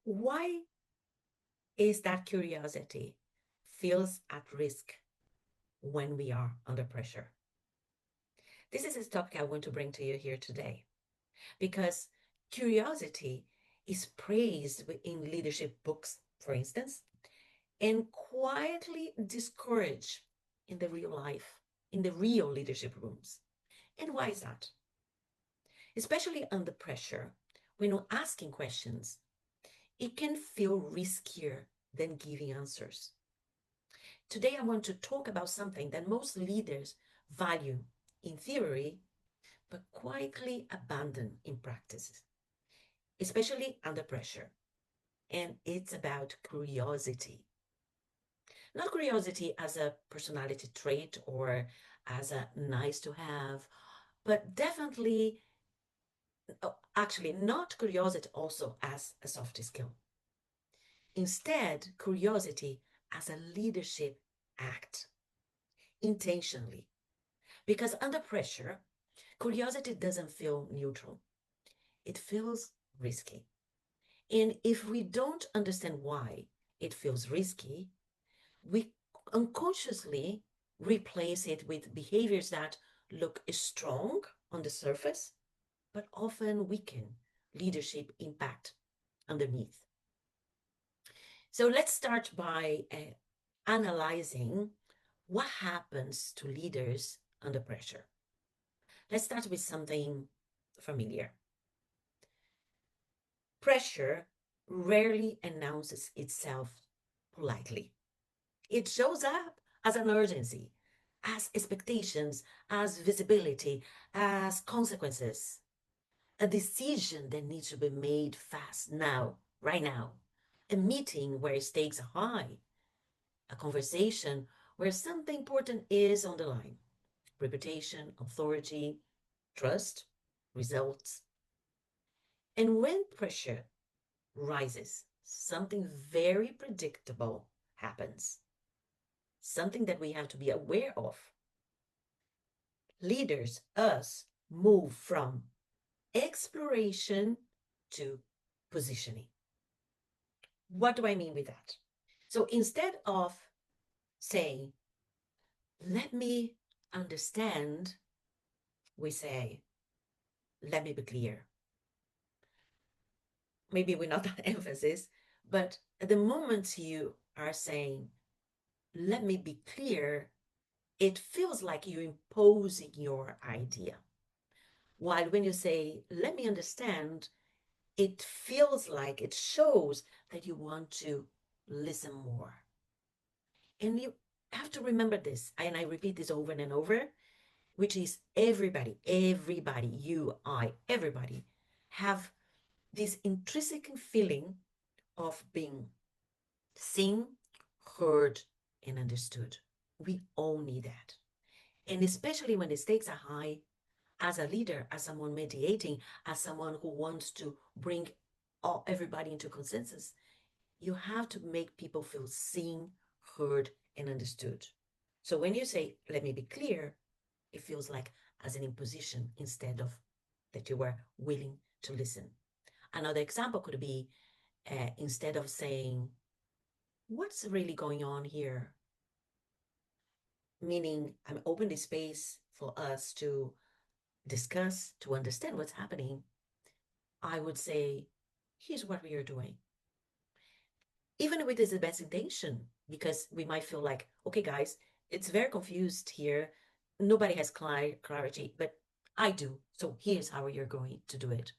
Why is that curiosity feels at risk when we are under pressure? This is a topic I want to bring to you here today because curiosity is praised in leadership books, for instance, and quietly discouraged in the real life, in the real leadership rooms. And why is that? Especially under pressure, when you're asking questions, it can feel riskier than giving answers. Today, I want to talk about something that most leaders value in theory, but quietly abandon in practice, especially under pressure. And it's about curiosity. Not curiosity as a personality trait or as a nice to have, but definitely, actually, not curiosity also as a soft skill. Instead, curiosity as a leadership act intentionally. Because under pressure, curiosity doesn't feel neutral, it feels risky. And if we don't understand why it feels risky, we unconsciously replace it with behaviors that look strong on the surface, but often weaken leadership impact underneath. So let's start by analyzing what happens to leaders under pressure. Let's start with something familiar. Pressure rarely announces itself politely. It shows up as an urgency, as expectations, as visibility, as consequences. A decision that needs to be made fast now, right now. A meeting where stakes are high. A conversation where something important is on the line. Reputation, authority, trust, results. And when pressure rises, something very predictable happens, something that we have to be aware of. Leaders, us, move from exploration to positioning. What do I mean with that? So instead of saying, let me understand, we say, let me be clear. Maybe we're not that emphasis, but at the moment you are saying, let me be clear, it feels like you're imposing your idea. While when you say, let me understand, it feels like it shows that you want to listen more. And you have to remember this, and I repeat this over and over, which is everybody, you, I, everybody have this intrinsic feeling of being seen, heard, and understood. We all need that. And especially when the stakes are high, as a leader, as someone mediating, as someone who wants to bring everybody into consensus, you have to make people feel seen, heard, and understood. So when you say, let me be clear, it feels like as an imposition instead of that you were willing to listen. Another example could be instead of saying, what's really going on here? Meaning, I'm open the space for us to discuss, to understand what's happening. I would say, here's what we are doing. Even if it is the best intention, because we might feel like, okay, guys, it's very confused here. Nobody has clarity, but I do. So here's how you're going to do it.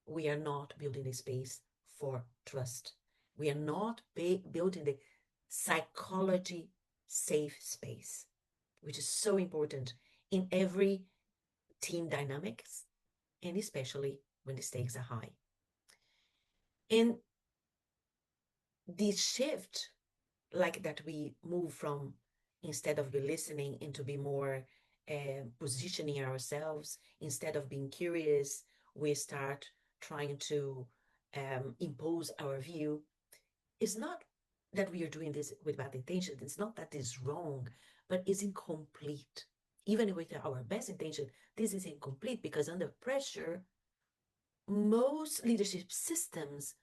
We are not building a space for trust. We are not building the psychology safe space, which is so important in every team dynamics, and especially when the stakes are high. And this shift, like that, we move from instead of be listening into be more positioning ourselves, instead of being curious, we start trying to impose our view. It's not that we are doing this with bad intentions. It's not that it's wrong, but it's incomplete. Even with our best intention, this is incomplete because under pressure, most leadership systems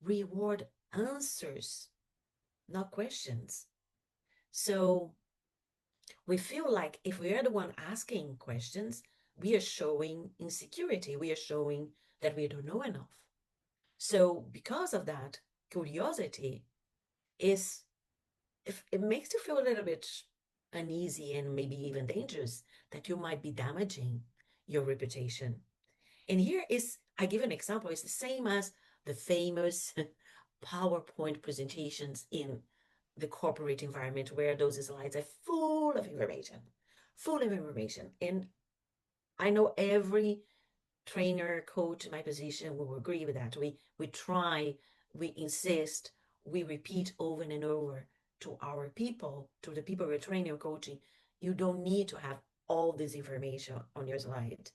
reward answers, not questions. So we feel like if we are the one asking questions, we are showing insecurity. We are showing that we don't know enough. So because of that, curiosity is, if it makes you feel a little bit uneasy and maybe even dangerous, that you might be damaging your reputation. And here is, I give an example, it's the same as the famous PowerPoint presentations in the corporate environment where those slides are full of information, full of information. And I know every trainer, coach in my position will agree with that. We try, we insist, we repeat over and over to our people, to the people we're training or coaching. You don't need to have all this information on your slide.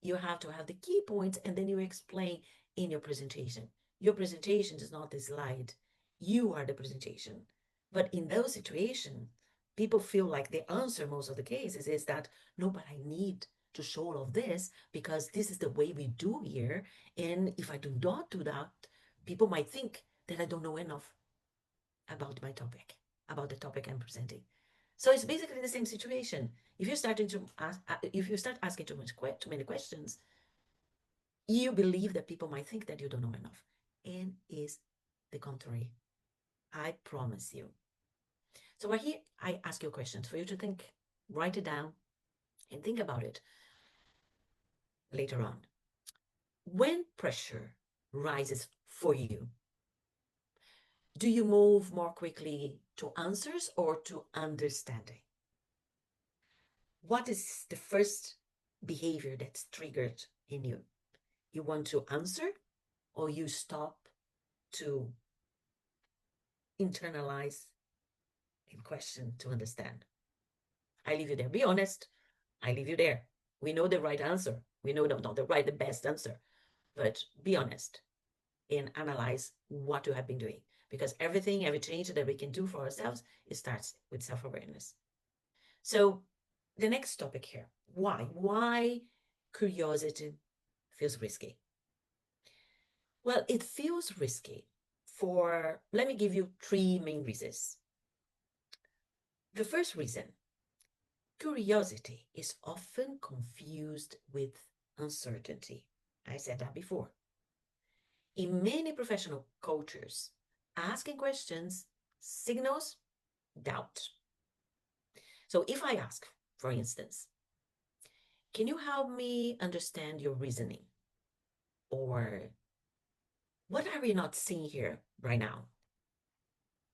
You have to have the key points and then you explain in your presentation. Your presentation is not the slide. You are the presentation. But in those situations, people feel like the answer most of the cases is that no, but I need to show all of this because this is the way we do here. And if I do not do that, people might think that I don't know enough about my topic, about the topic I'm presenting. So it's basically the same situation. If you're starting to ask, if you start asking too many questions, you believe that people might think that you don't know enough, and is the contrary. I promise you. So here I ask you questions for you to think, write it down, and think about it later on. When pressure rises for you, do you move more quickly to answers or to understanding? What is the first behavior that's triggered in you? You want to answer or you stop to internalize and question to understand? I leave you there. Be honest. I leave you there. We know the right answer. We know not the best answer, but be honest and analyze what you have been doing. Because every change that we can do for ourselves, it starts with self-awareness. So the next topic here, why? Why curiosity feels risky? Well, it feels risky for, let me give you three main reasons. The first reason, curiosity is often confused with uncertainty. I said that before. In many professional cultures, asking questions signals doubt. So if I ask, for instance, can you help me understand your reasoning? Or what are we not seeing here right now?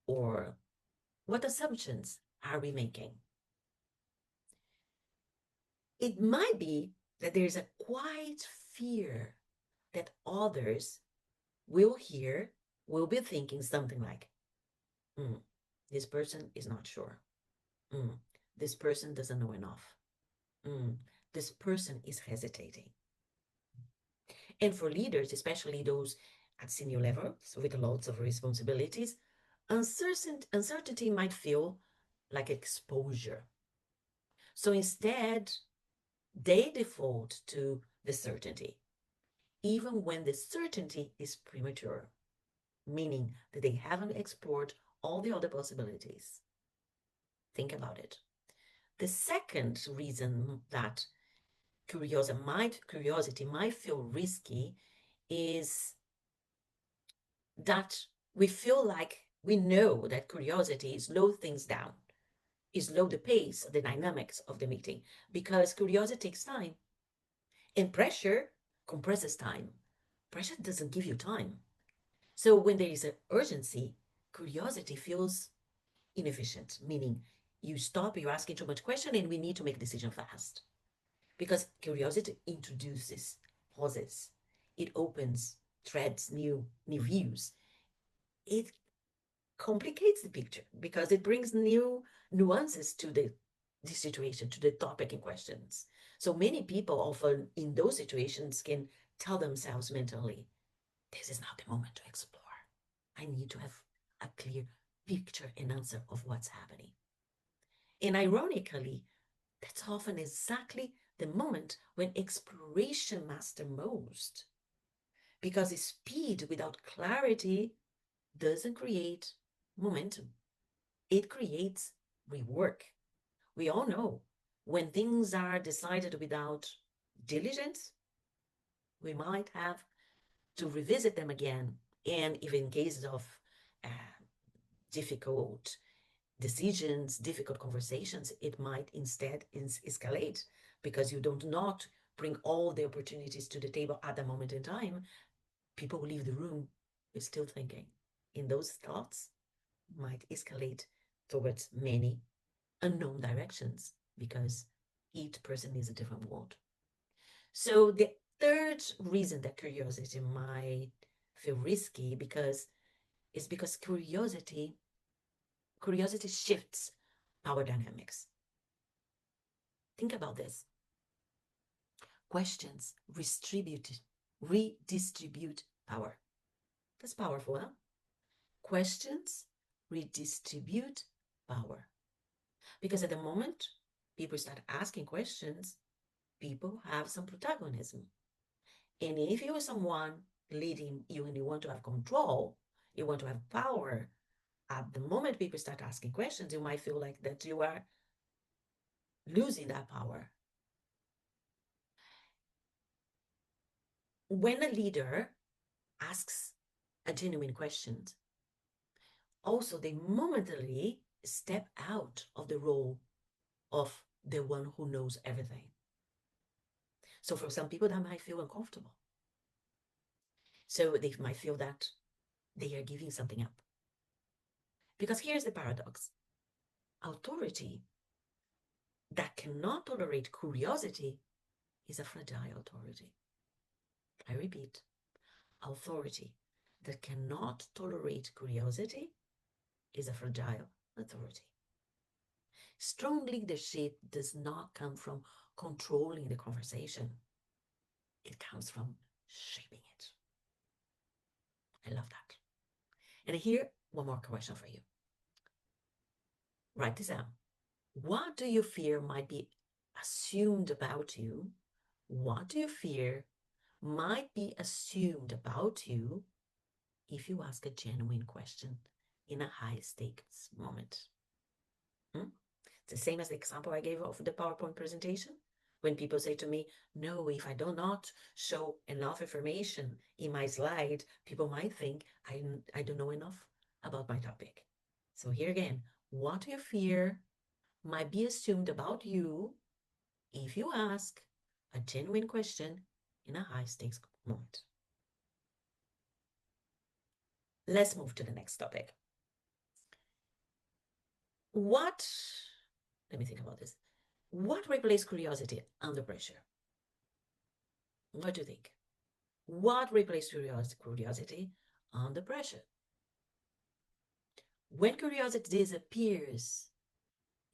Or what assumptions are we making? It might be that there's a quiet fear that others will hear, will be thinking something like, this person is not sure. This person doesn't know enough. This person is hesitating. And for leaders, especially those at senior levels with lots of responsibilities, uncertainty might feel like exposure. So instead, they default to the certainty, even when the certainty is premature, meaning that they haven't explored all the other possibilities. Think about it. The second reason that curiosity might feel risky is that we feel like we know that curiosity slows things down, is slow the pace, the dynamics of the meeting, because curiosity takes time. And pressure compresses time. Pressure doesn't give you time. So when there is an urgency, curiosity feels inefficient, meaning you stop, you're asking too much question, and we need to make a decision fast. Because curiosity introduces pauses. It opens, threads new views. It complicates the picture because it brings new nuances to the situation, to the topic in questions. So many people often in those situations can tell themselves mentally, this is not the moment to explore. I need to have a clear picture and answer of what's happening. And ironically, that's often exactly the moment when exploration matters most. because speed without clarity doesn't create momentum. It creates rework. We all know when things are decided without diligence, we might have to revisit them again. And if in cases of uh, difficult decisions, difficult conversations, it might instead escalate because you don't not bring all the opportunities to the table at the moment in time. People who leave the room with still thinking. In those thoughts might escalate towards many unknown directions because each person is a different world. So the third reason that curiosity might feel risky because curiosity shifts power dynamics. Think about this. Questions redistribute power. That's powerful, huh? Questions redistribute power. Because at the moment people start asking questions, people have some protagonism. And if you are someone leading you and you want to have control, you want to have power, at the moment people start asking questions, you might feel like that you are losing that power. When a leader asks a genuine question, also they momentarily step out of the role of the one who knows everything. So for some people, that might feel uncomfortable. So they might feel that they are giving something up. Because here's the paradox. Authority that cannot tolerate curiosity is a fragile authority. I repeat, authority that cannot tolerate curiosity is a fragile authority. Strong leadership does not come from controlling the conversation. It comes from shaping it. I love that. And here, one more question for you. Write this down. What do you fear might be assumed about you? What do you fear might be assumed about you if you ask a genuine question in a high stakes moment? It's the same as the example I gave of the PowerPoint presentation. When people say to me, no, if I do not show enough information in my slide, people might think I don't know enough about my topic. So here again, what do you fear might be assumed about you if you ask a genuine question in a high stakes moment? Let's move to the next topic. Let me think about this. What replaces curiosity under pressure? What do you think? What replaces curiosity under pressure? When curiosity disappears,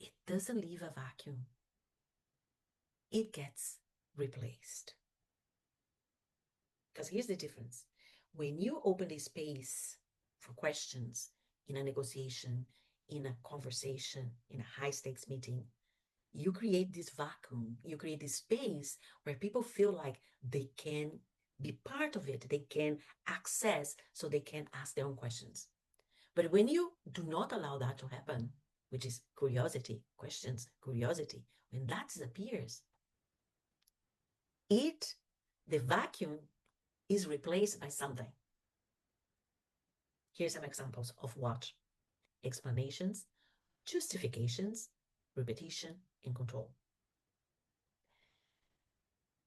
it doesn't leave a vacuum. It gets replaced. Because here's the difference. When you open the space for questions in a negotiation, in a conversation, in a high stakes meeting, you create this vacuum. You create this space where people feel like they can be part of it. They can access, so they can ask their own questions. But when you do not allow that to happen, which is curiosity, questions, curiosity, when that disappears, the vacuum is replaced by something. Here's some examples of what: explanations, justifications, repetition, and control.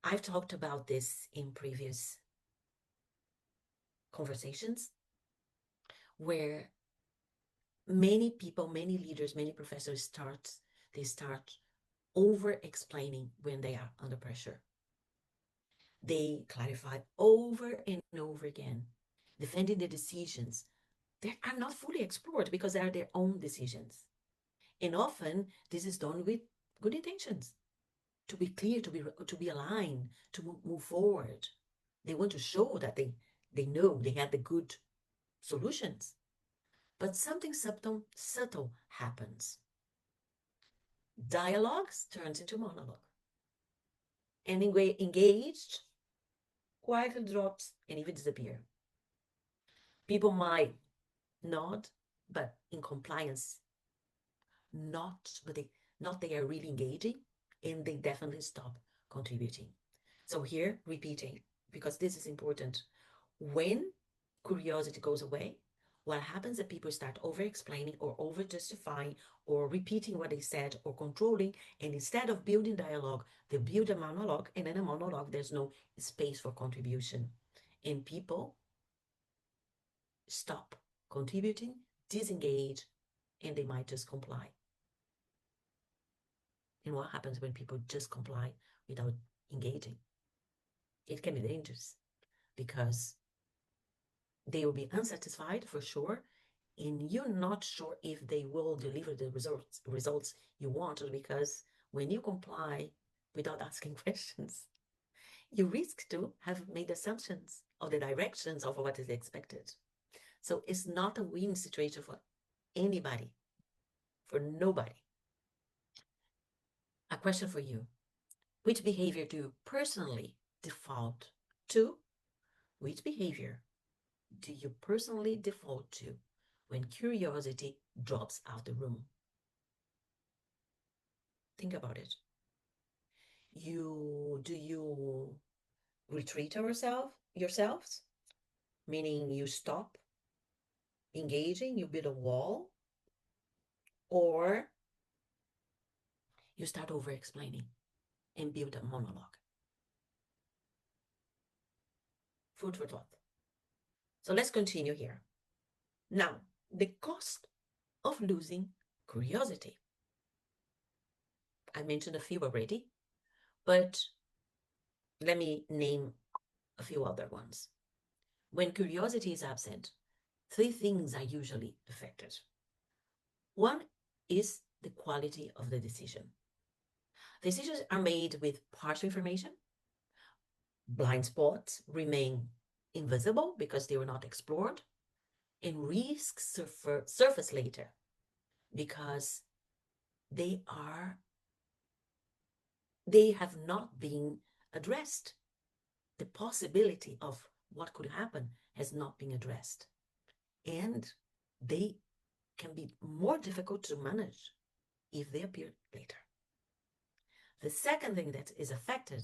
I've talked about this in previous conversations where many people, many leaders, many professors start over explaining when they are under pressure. They clarify over and over again, defending the decisions that are not fully explored because they are their own decisions. And often this is done with good intentions, to be clear, to be aligned, to move forward. They want to show that they know they have the good solutions. But something subtle happens. Dialogue turns into monologue. And engaged quietly drops and even disappear. People might nod, but in compliance, not they are really engaging, and they definitely stop contributing. So here, repeating, because this is important. When curiosity goes away, what happens is people start over explaining or over justifying or repeating what they said or controlling. And instead of building dialogue, they build a monologue. And in a monologue, there's no space for contribution. And people stop contributing, disengage, and they might just comply. And what happens when people just comply without engaging? It can be dangerous because they will be unsatisfied for sure, and you're not sure if they will deliver the results you want, because when you comply without asking questions, you risk to have made assumptions of the directions of what is expected. So it's not a win situation for anybody, for nobody. A question for you. Which behavior do you personally default to? Which behavior do you personally default to when curiosity drops out the room? Think about it. Do you retreat yourselves, meaning you stop engaging, you build a wall, or you start over explaining and build a monologue? Food for thought. So let's continue here. Now, the cost of losing curiosity. I mentioned a few already, but let me name a few other ones. When curiosity is absent, three things are usually affected. One is the quality of the decision. Decisions are made with partial information. Blind spots remain invisible because they were not explored, and risks surface later because they have not been addressed. The possibility of what could happen has not been addressed, and they can be more difficult to manage if they appear later. The second thing that is affected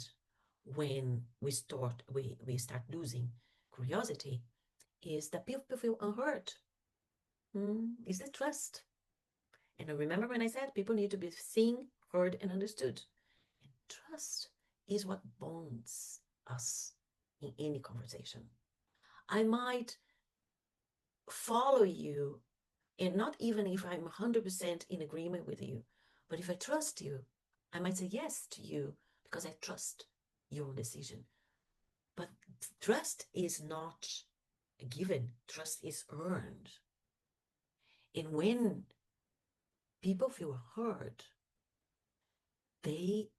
when we start losing curiosity is that people feel unheard. Is the trust. And I remember when I said people need to be seen, heard, and understood. And trust is what bonds us in any conversation. I might follow you, and not even if I'm 100% in agreement with you, but if I trust you, I might say yes to you because I trust your decision. But trust is not given, trust is earned. And when people feel heard, they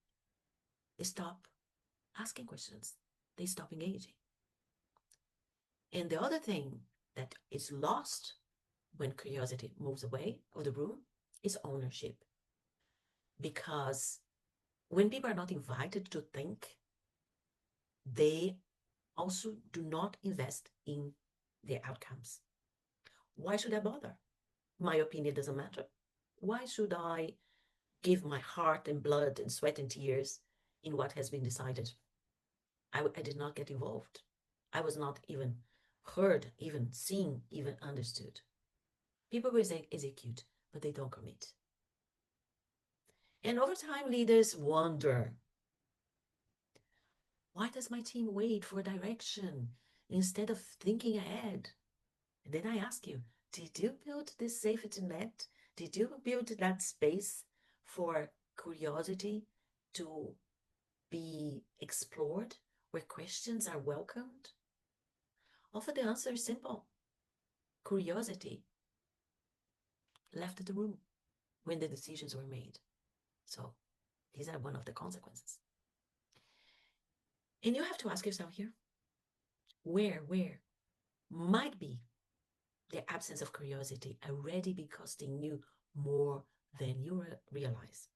stop asking questions, they stop engaging. And the other thing that is lost when curiosity moves away of the room is ownership. Because when people are not invited to think, they also do not invest in their outcomes. Why should I bother? My opinion doesn't matter. Why should I give my heart and blood and sweat and tears in what has been decided? I did not get involved. I was not even heard, even seen, even understood. People will execute, but they don't commit. And over time, leaders wonder, why does my team wait for direction instead of thinking ahead? And then I ask you, did you build this safety net? Did you build that space for curiosity to be explored, where questions are welcomed? Often the answer is simple. Curiosity left the room when the decisions were made. So these are one of the consequences. And you have to ask yourself here, where might be the absence of curiosity already be costing you more than you realize?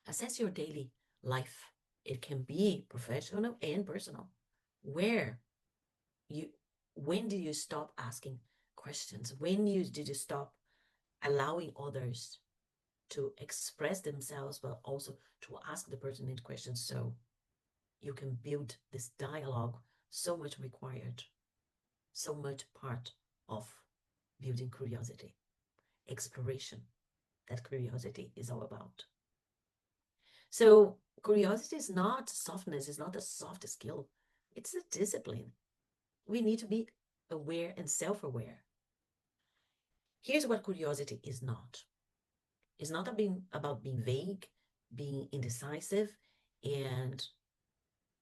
Assess your daily life. It can be professional and personal. where you, when do you stop asking questions? When did you stop allowing others to express themselves, but also to ask the pertinent questions so you can build this dialogue so much required, so much part of building curiosity, exploration that curiosity is all about. So curiosity is not softness, it's not a soft skill, it's a discipline. We need to be aware and self-aware. Here's what curiosity is not. It's not about being vague, being indecisive, and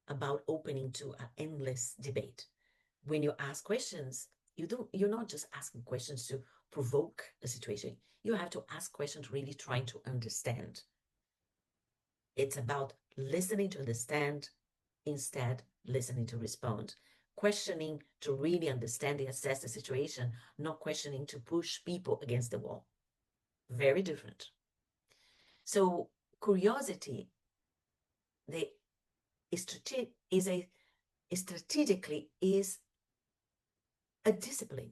about opening to an endless debate. When you ask questions, you're not just asking questions to provoke a situation. You have to ask questions really trying to understand. It's about listening to understand, instead listening to respond. Questioning to really understand and assess the situation, not questioning to push people against the wall. Very different. So curiosity, the strategically is a discipline.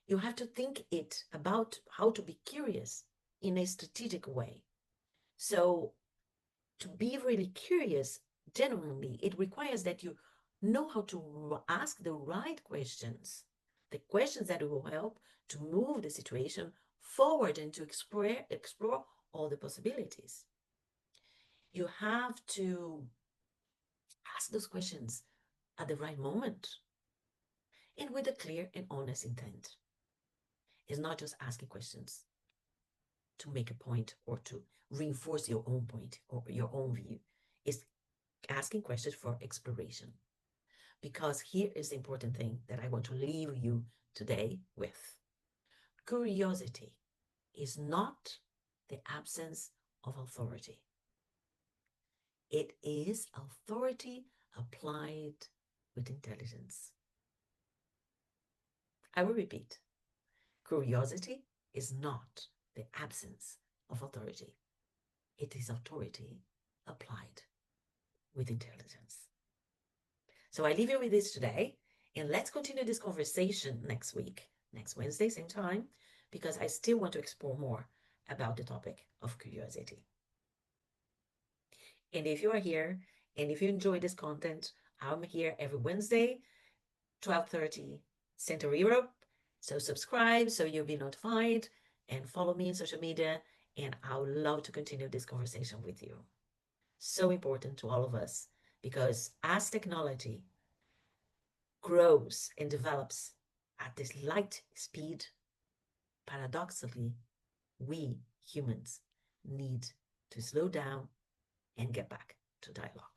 You have to think it about how to be curious in a strategic way. So to be really curious, genuinely, it requires that you know how to ask the right questions, the questions that will help to move the situation forward and to explore all the possibilities. You have to ask those questions at the right moment and with a clear and honest intent. It's not just asking questions to make a point or to reinforce your own point or your own view. It's asking questions for exploration. Because here is the important thing that I want to leave you today with. Curiosity is not the absence of authority. It is authority applied with intelligence. I will repeat. Curiosity is not the absence of authority. It is authority applied with intelligence. So I leave you with this today, and let's continue this conversation next week, next Wednesday, same time, because I still want to explore more about the topic of curiosity. And if you are here, and if you enjoy this content, I'm here every Wednesday, 12:30 Central Europe. So subscribe so you'll be notified and follow me on social media. And I would love to continue this conversation with you. So important to all of us because as technology grows and develops at this light speed, paradoxically, we humans need to slow down and get back to dialogue.